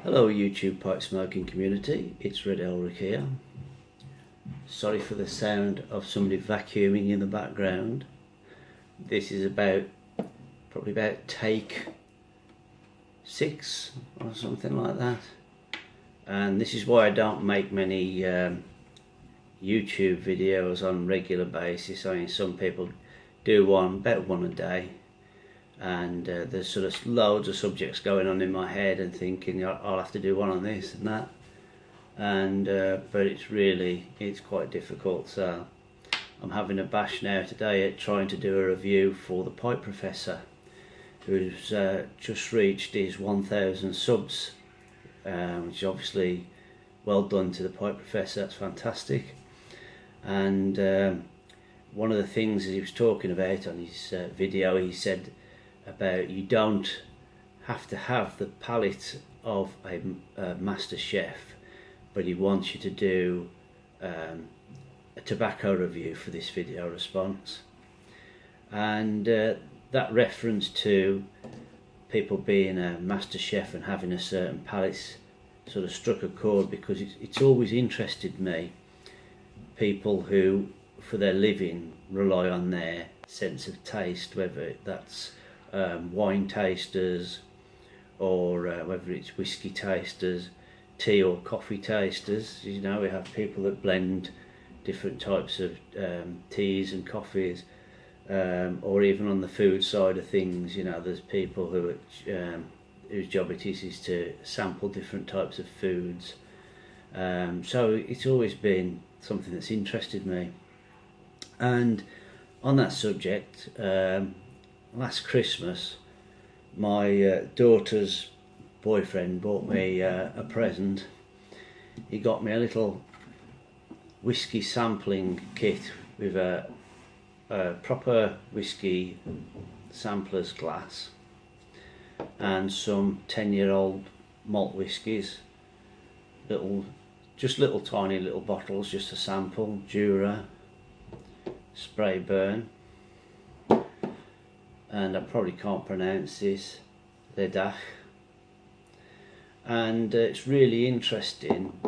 Hello YouTube pipe smoking community, it's Red Elric here. Sorry for the sound of somebody vacuuming in the background. This is probably about take 6 or something like that. And this is why I don't make many YouTube videos on a regular basis. I mean, some people do about one a day. And there's sort of loads of subjects going on in my head and thinking I'll have to do one on this and that, and but it's quite difficult. So I'm having a bash now today at trying to do a review for the Pipe Professor, who's just reached his 1,000 subs, which is obviously well done to the Pipe Professor. That's fantastic. And one of the things that he was talking about on his video, he said about you don't have to have the palate of a master chef, but he wants you to do a tobacco review for this video response. And that reference to people being a master chef and having a certain palate sort of struck a chord, because it's always interested me, people who for their living rely on their sense of taste, whether that's wine tasters or whether it's whiskey tasters, tea or coffee tasters. You know, we have people that blend different types of teas and coffees, or even on the food side of things, you know, there's people whose job it is to sample different types of foods. So it's always been something that's interested me. And on that subject, last Christmas, my daughter's boyfriend bought me a present. He got me a little whiskey sampling kit with a proper whiskey sampler's glass and some 10-year-old malt whiskies, just little tiny little bottles, just a sample, Jura, spray burn, and I probably can't pronounce this, Ledach. And it's really interesting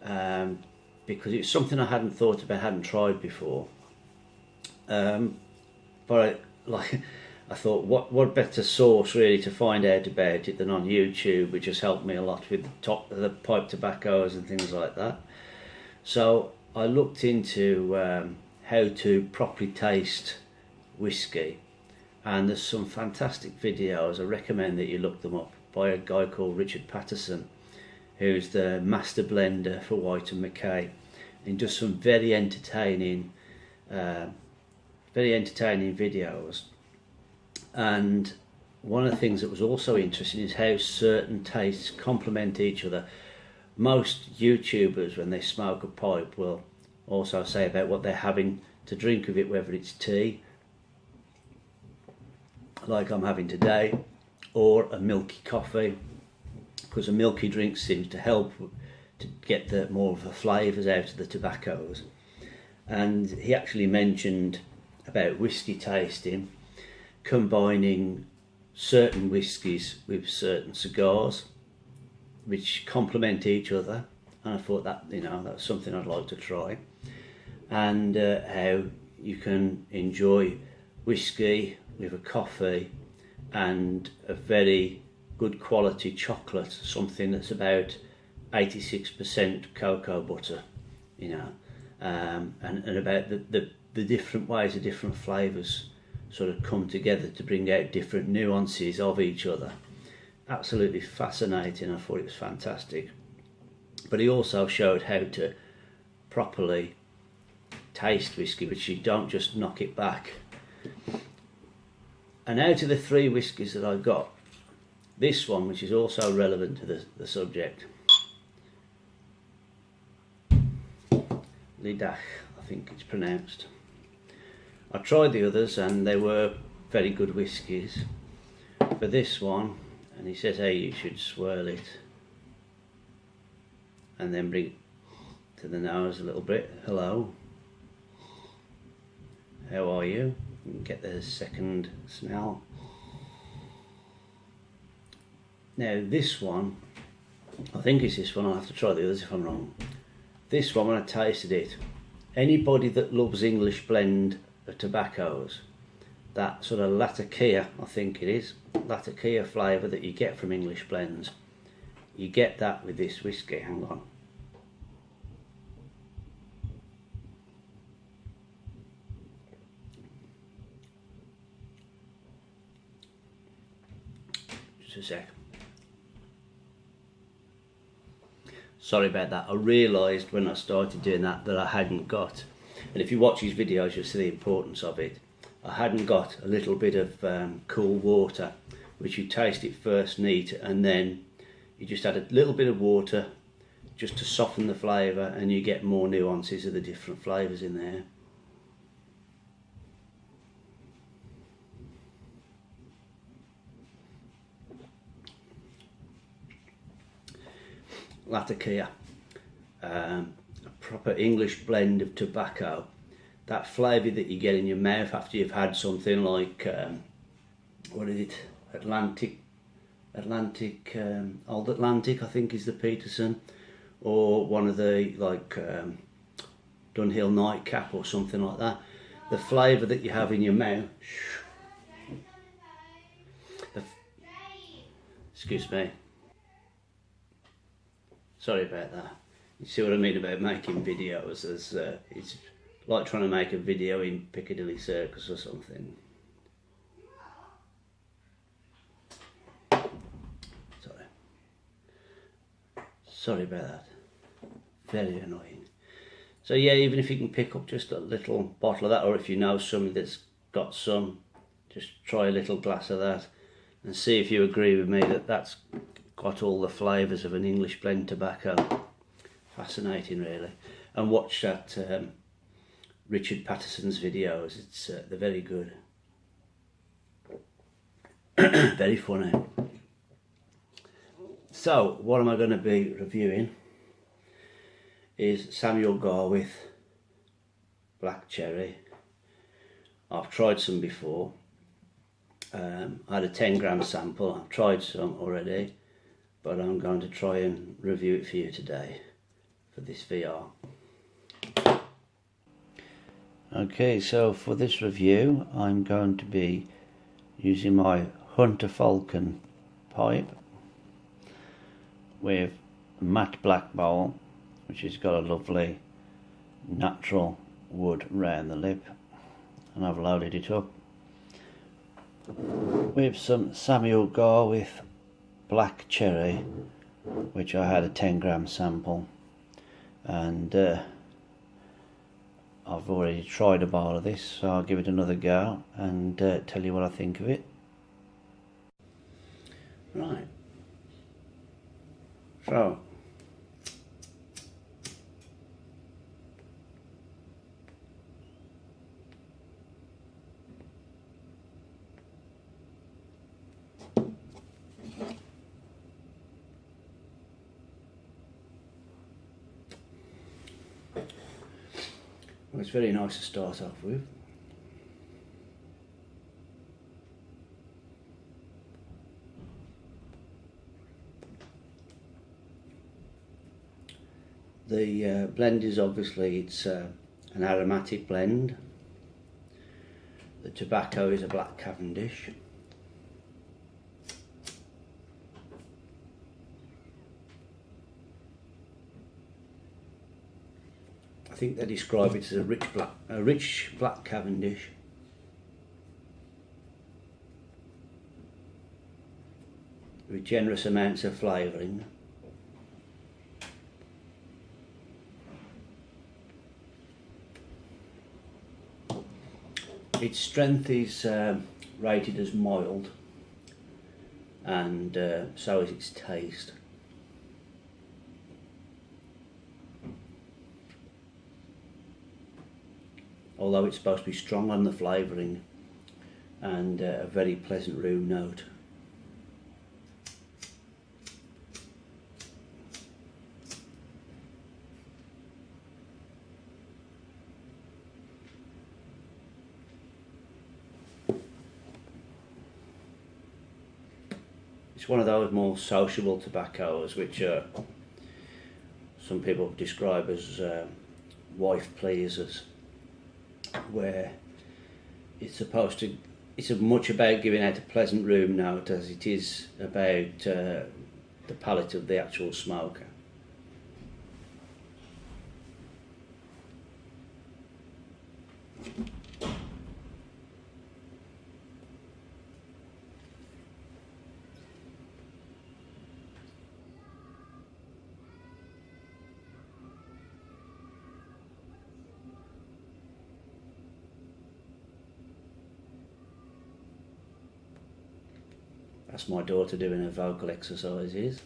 because it's something I hadn't thought about, hadn't tried before. But I thought, what better source really to find out about it than on YouTube, which has helped me a lot with the pipe tobaccos and things like that. So I looked into how to properly taste whiskey. And there's some fantastic videos. I recommend that you look them up, by a guy called Richard Patterson, who's the master blender for White and Mackay, and does some very entertaining videos. And one of the things that was also interesting is how certain tastes complement each other. Most YouTubers, when they smoke a pipe, will also say about what they're having to drink with it, whether it's tea, like I'm having today, or a milky coffee, because a milky drink seems to help to get more of the flavours out of the tobaccos. And he actually mentioned about whiskey tasting, combining certain whiskies with certain cigars, which complement each other. And I thought that, you know, that's something I'd like to try. And how you can enjoy whiskey with a coffee and a very good quality chocolate, something that's about 86% cocoa butter, you know, and about the different ways the different flavours sort of come together to bring out different nuances of each other. Absolutely fascinating. I thought it was fantastic. But he also showed how to properly taste whiskey, which you don't just knock it back. And out of the 3 whiskies that I got, this one, which is also relevant to the subject, Ledach, I think it's pronounced. I tried the others and they were very good whiskies, but this one, and he says, hey, you should swirl it and then bring it to the nose a little bit. Hello, how are you? You can get the second smell. Now this one I think it's this one. I'll have to try the others if I'm wrong. This one, when I tasted it, anybody that loves English blend of tobaccos, that sort of Latakia, I think it is, Latakia flavour that you get from English blends, you get that with this whiskey. Hang on. Just a sec. Sorry about that. I realised when I started doing that I hadn't got, and if you watch these videos you'll see the importance of it, I hadn't got a little bit of cool water, which you taste it first neat, and then you just add a little bit of water just to soften the flavour, and you get more nuances of the different flavours in there. Latakia, a proper English blend of tobacco. That flavour that you get in your mouth after you've had something like, what is it, Old Atlantic I think is the Peterson, or one of the like Dunhill Nightcap or something like that. The flavour that you have in your mouth, excuse me, sorry about that. You see what I mean about making videos, as it's like trying to make a video in Piccadilly Circus or something. Sorry about that. Very annoying. So yeah, even if you can pick up just a little bottle of that, or if you know somebody that's got some, just try a little glass of that and see if you agree with me that that's got all the flavours of an English blend tobacco. Fascinating, really. And watch that Richard Patterson's videos. It's they're very good. Very funny. So what am I going to be reviewing is Samuel Gawith Black Cherry. I've tried some before. I had a 10-gram sample. I've tried some already, but I'm going to try and review it for you today for this VR. Okay, so for this review I'm going to be using my Hunter Falcon pipe with a matte black bowl, which has got a lovely natural wood round the lip, and I've loaded it up with some Samuel Gawith Black Cherry, which I had a 10-gram sample, and I've already tried a bar of this, so I'll give it another go and tell you what I think of it. Right. So, well, it's very nice to start off with. The blend is obviously, it's an aromatic blend. The tobacco is a black Cavendish. I think they describe it as a rich black Cavendish. With generous amounts of flavouring. Its strength is rated as mild, and so is its taste. Although it's supposed to be strong on the flavouring and a very pleasant room note. It's one of those more sociable tobaccos, which some people describe as wife pleasers, where it's as much about giving out a pleasant room note as it is about the palate of the actual smoker. That's my daughter doing her vocal exercises.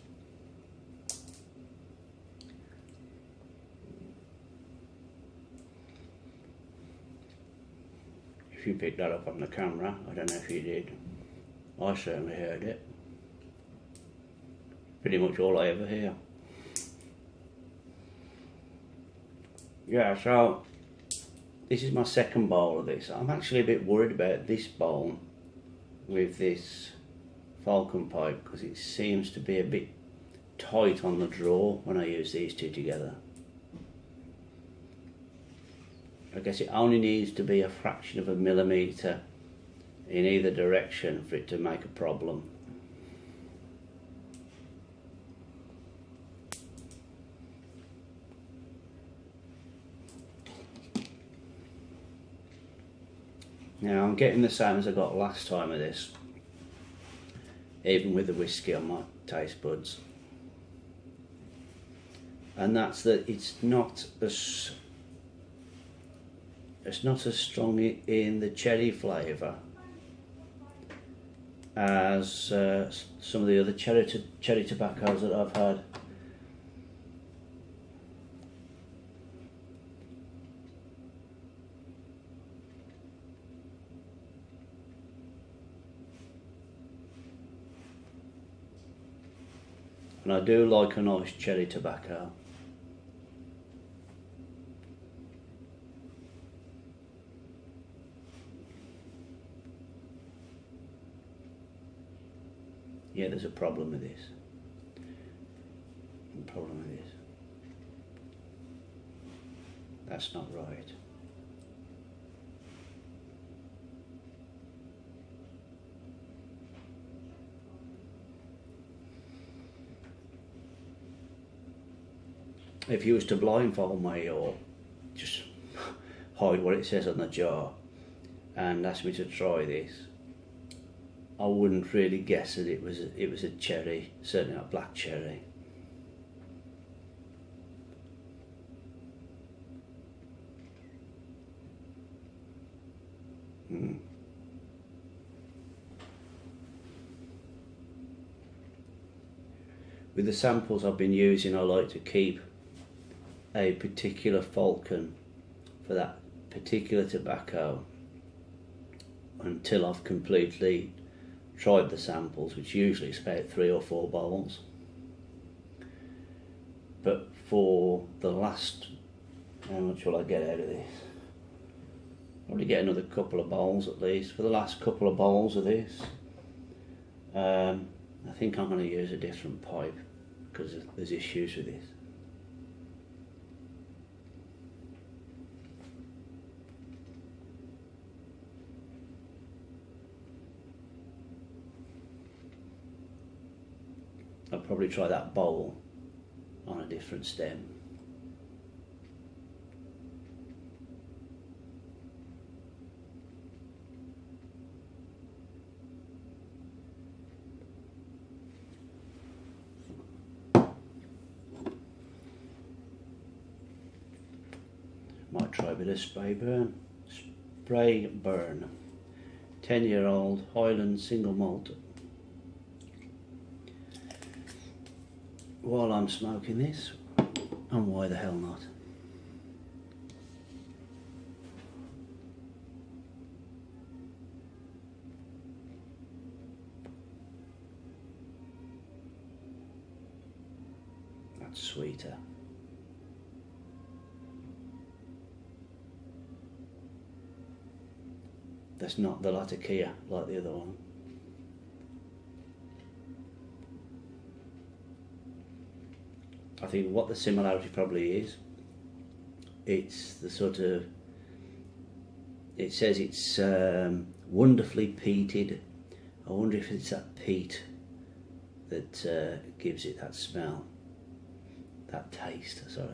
If you picked that up on the camera, I don't know if you did. I certainly heard it. Pretty much all I ever hear. Yeah, so this is my second bowl of this. I'm actually a bit worried about this bowl with this falcon pipe because it seems to be a bit tight on the draw when I use these two together. I guess it only needs to be a fraction of a millimetre in either direction for it to make a problem. Now I'm getting the same as I got last time with this, even with the whiskey on my taste buds, and that's that it's not as strong in the cherry flavour as some of the other cherry tobaccos that I've had. And I do like a nice cherry tobacco. Yeah, there's a problem with this. That's not right. If you was to blindfold me or just hide what it says on the jar and ask me to try this, I wouldn't really guess that it was a cherry, certainly not black cherry. With the samples I've been using, I like to keep a particular falcon for that particular tobacco until I've completely tried the samples, which usually is about 3 or 4 bowls. But for the last, how much will I get out of this? Probably get another couple of bowls at least. For the last couple of bowls of this, I think I'm going to use a different pipe because there's issues with this. I'll probably try that bowl on a different stem. Might try a bit of spray burn. 10-year-old Highland single malt. While I'm smoking this, and why the hell not? That's sweeter. That's not the Latakia like the other one. I think what the similarity probably is, it's the sort of, it says it's wonderfully peated. I wonder if it's that peat that gives it that smell, that taste, sorry.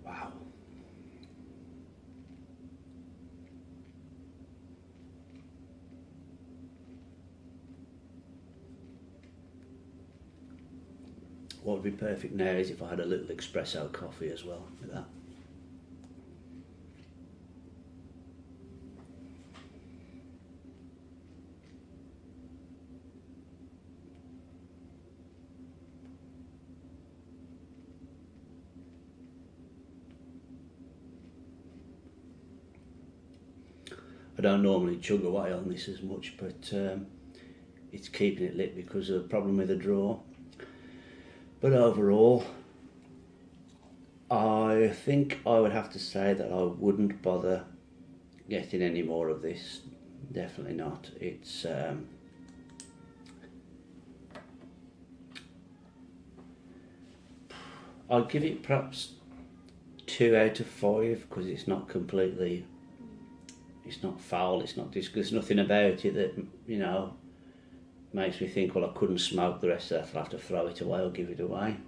Wow. What would be perfect now is if I had a little espresso coffee as well with that. I don't normally chug away on this as much, but it's keeping it lit because of the problem with the draw. But overall, I think I would have to say that I wouldn't bother getting any more of this. Definitely not. It's I'll give it perhaps 2 out of 5 because it's not completely, it's not foul, it's not there's nothing about it that, you know, makes me think, well, I couldn't smoke the rest of that, I'll have to throw it away or give it away.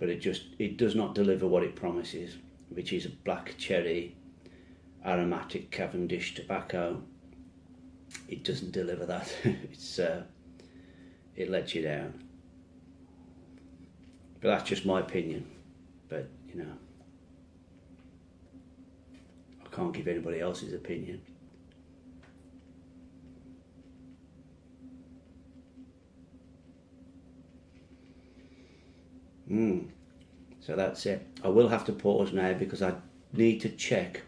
But it does not deliver what it promises, which is a black cherry, aromatic Cavendish tobacco. It doesn't deliver that. It lets you down. But that's just my opinion. But, you know, I can't give anybody else's opinion. So that's it. I will have to pause now because I need to check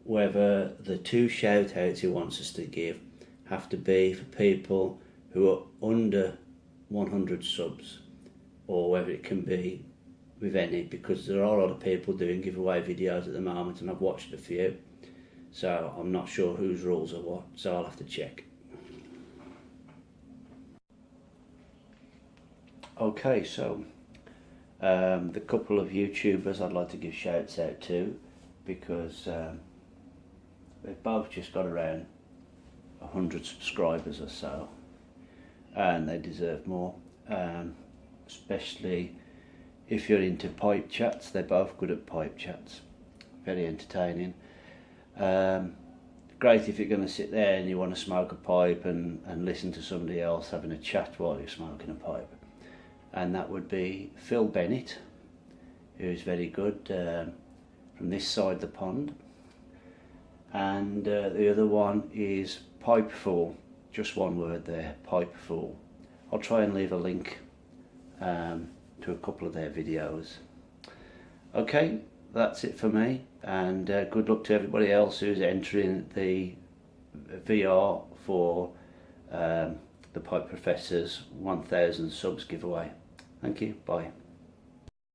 whether the 2 shout outs he wants us to give have to be for people who are under 100 subs, or whether it can be with any, because there are a lot of people doing giveaway videos at the moment and I've watched a few, so I'm not sure whose rules are what, so I'll have to check. Okay, so the couple of YouTubers I'd like to give shouts out to, because they've both just got around 100 subscribers or so, and they deserve more, especially if you're into pipe chats. They're both good at pipe chats, very entertaining. Great if you're going to sit there and you want to smoke a pipe and listen to somebody else having a chat while you're smoking a pipe. And that would be Phil Bennett, who's very good from this side of the pond. And the other one is Pipeful, just one word there, Pipeful. I'll try and leave a link to a couple of their videos. Okay, that's it for me, and good luck to everybody else who's entering the VR for the Pipe Professor's 1000 subs giveaway. Thank you, bye.